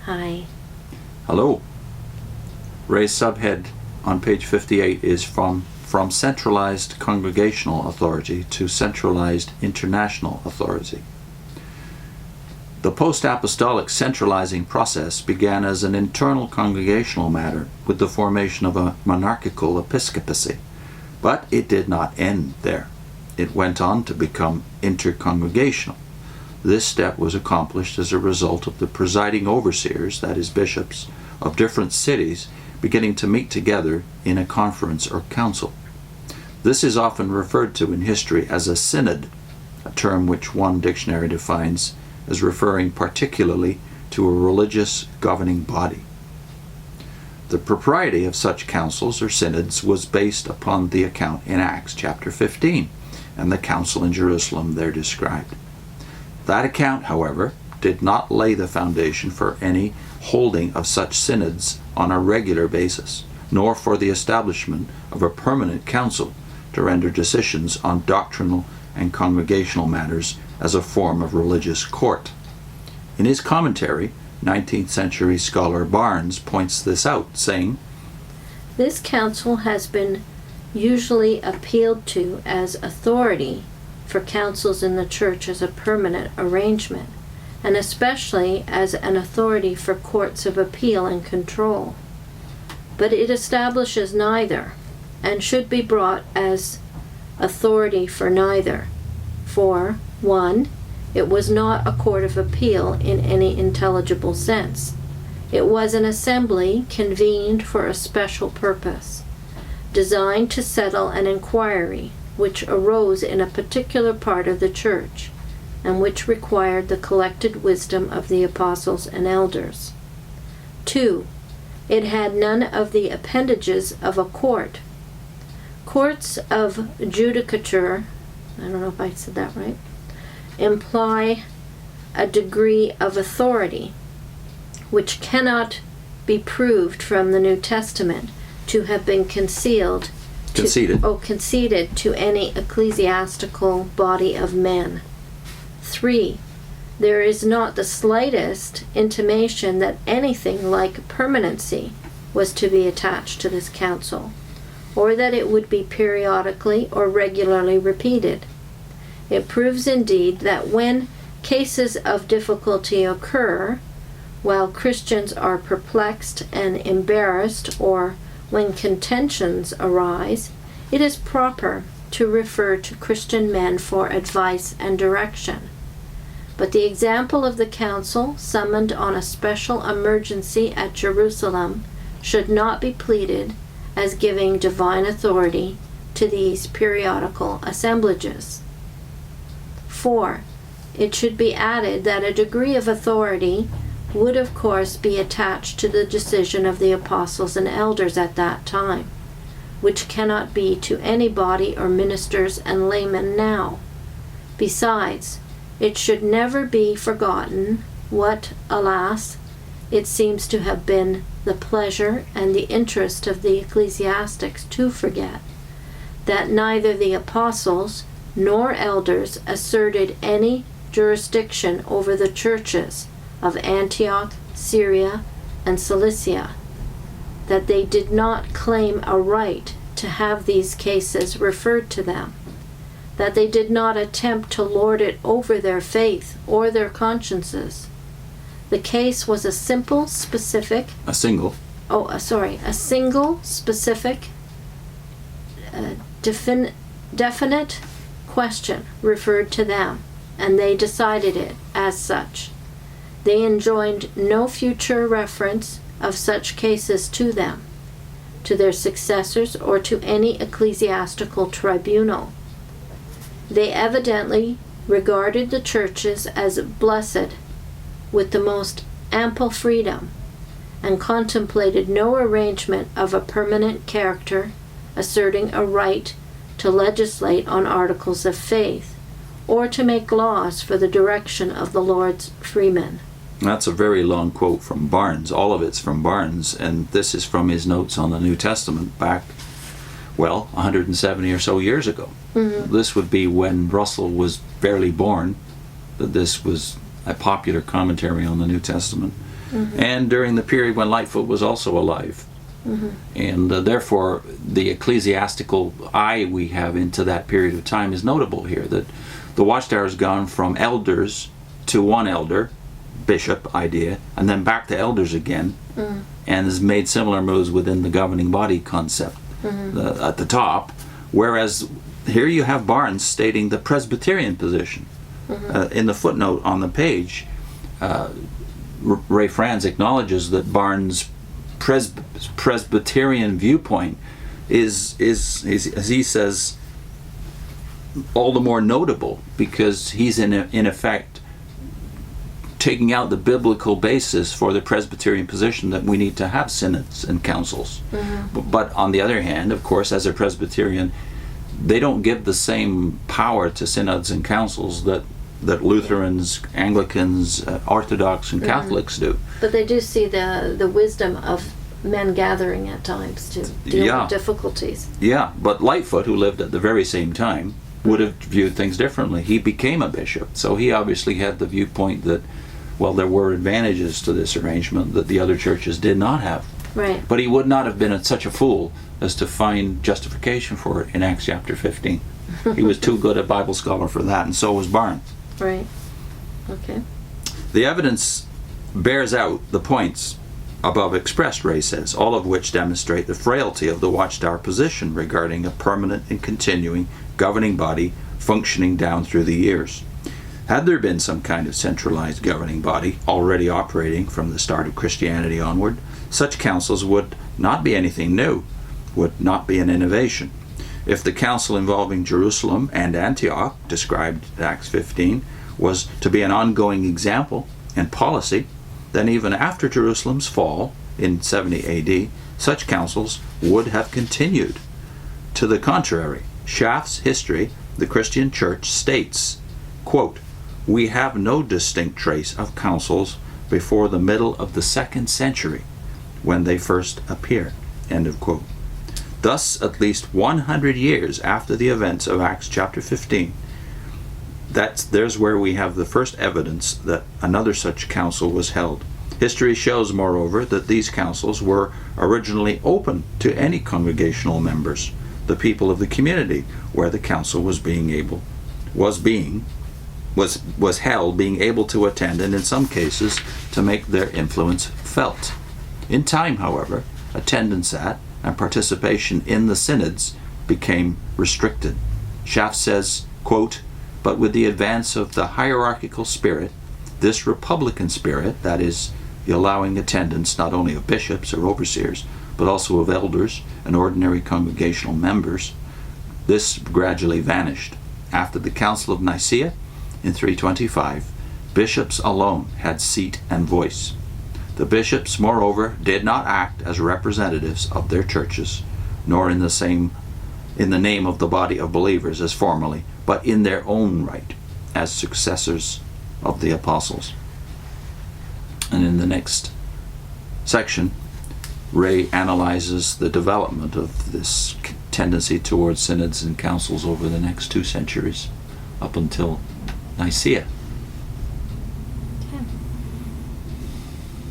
Hi. Hello. Ray's subhead on page 58 is from centralized congregational authority to centralized international authority. The post-apostolic centralizing process began as an internal congregational matter with the formation of a monarchical episcopacy, but it did not end there. It went on to become intercongregational. This step was accomplished as a result of the presiding overseers, that is bishops, of different cities beginning to meet together in a conference or council. This is often referred to in history as a synod, a term which one dictionary defines as referring particularly to a religious governing body. The propriety of such councils or synods was based upon the account in Acts chapter 15 and the council in Jerusalem there described. That account, however, did not lay the foundation for any holding of such synods on a regular basis, nor for the establishment of a permanent council to render decisions on doctrinal and congregational matters as a form of religious court. In his commentary, 19th century scholar Barnes points this out, saying, "This council has been usually appealed to as authority for councils in the church as a permanent arrangement, and especially as an authority for courts of appeal and control. But it establishes neither, and should be brought as authority for neither. For, 1, it was not a court of appeal in any intelligible sense. It was an assembly convened for a special purpose, designed to settle an inquiry which arose in a particular part of the church, and which required the collected wisdom of the apostles and elders. 2, it had none of the appendages of a court. Courts of judicature, I don't know if I said that right, imply a degree of authority which cannot be proved from the New Testament to have been conceded to any ecclesiastical body of men. 3, there is not the slightest intimation that anything like permanency was to be attached to this council, or that it would be periodically or regularly repeated. It proves indeed that when cases of difficulty occur, while Christians are perplexed and embarrassed, or when contentions arise, it is proper to refer to Christian men for advice and direction. But the example of the council summoned on a special emergency at Jerusalem should not be pleaded as giving divine authority to these periodical assemblages. 4, it should be added that a degree of authority would of course be attached to the decision of the apostles and elders at that time, which cannot be to any body or ministers and laymen now. Besides, it should never be forgotten what, alas, it seems to have been the pleasure and the interest of the ecclesiastics to forget, that neither the apostles nor elders asserted any jurisdiction over the churches of Antioch, Syria, and Cilicia, that they did not claim a right to have these cases referred to them, that they did not attempt to lord it over their faith or their consciences. The case was a single, specific, definite question referred to them, and they decided it as such. They enjoined no future reference of such cases to them, to their successors, or to any ecclesiastical tribunal. They evidently regarded the churches as blessed with the most ample freedom, and contemplated no arrangement of a permanent character asserting a right to legislate on articles of faith, or to make laws for the direction of the Lord's freemen. That's a very long quote from Barnes. All of it's from Barnes, and this is from his notes on the New Testament back, 170 or so years ago. Mm-hmm. This would be when Russell was barely born, that this was a popular commentary on the New Testament. and during the period when Lightfoot was also alive. And therefore, the ecclesiastical eye we have into that period of time is notable here, that the Watchtower has gone from elders to one elder, bishop idea, and then back to elders again, and has made similar moves within the governing body concept at the top, whereas here you have Barnes stating the Presbyterian position. In the footnote on the page, Ray Franz acknowledges that Barnes' Presbyterian viewpoint is, as he says, all the more notable because he's in effect taking out the biblical basis for the Presbyterian position that we need to have synods and councils. But on the other hand, of course, as a Presbyterian, they don't give the same power to synods and councils that Lutherans, Anglicans, Orthodox, and Catholics do. But they do see the wisdom of men gathering at times to deal with difficulties. Yeah, but Lightfoot, who lived at the very same time, would have viewed things differently. He became a bishop, so he obviously had the viewpoint that, well, there were advantages to this arrangement that the other churches did not have. Right. But he would not have been such a fool as to find justification for it in Acts chapter 15. He was too good a Bible scholar for that, and so was Barnes. Right. Okay. The evidence bears out the points above expressed, Ray says, all of which demonstrate the frailty of the Watchtower position regarding a permanent and continuing governing body functioning down through the years. Had there been some kind of centralized governing body already operating from the start of Christianity onward, such councils would not be anything new, would not be an innovation. If the council involving Jerusalem and Antioch, described in Acts 15, was to be an ongoing example and policy, then even after Jerusalem's fall in 70 AD, such councils would have continued. To the contrary, Schaff's history, the Christian Church, states, quote, "We have no distinct trace of councils before the middle of the 2nd century, when they first appear," end of quote. Thus, at least 100 years after the events of Acts chapter 15, there's where we have the first evidence that another such council was held. History shows, moreover, that these councils were originally open to any congregational members, the people of the community where the council was held, being able to attend, and in some cases to make their influence felt. In time, however, attendance at and participation in the synods became restricted. Schaff says, quote, "But with the advance of the hierarchical spirit, this republican spirit, that is, the allowing attendance not only of bishops or overseers, but also of elders and ordinary congregational members, this gradually vanished. After the Council of Nicaea in 325, bishops alone had seat and voice. The bishops, moreover, did not act as representatives of their churches, nor in the name of the body of believers as formerly, but in their own right, as successors of the apostles." And in the next section, Ray analyzes the development of this tendency towards synods and councils over the next 2 centuries, up until Nicaea.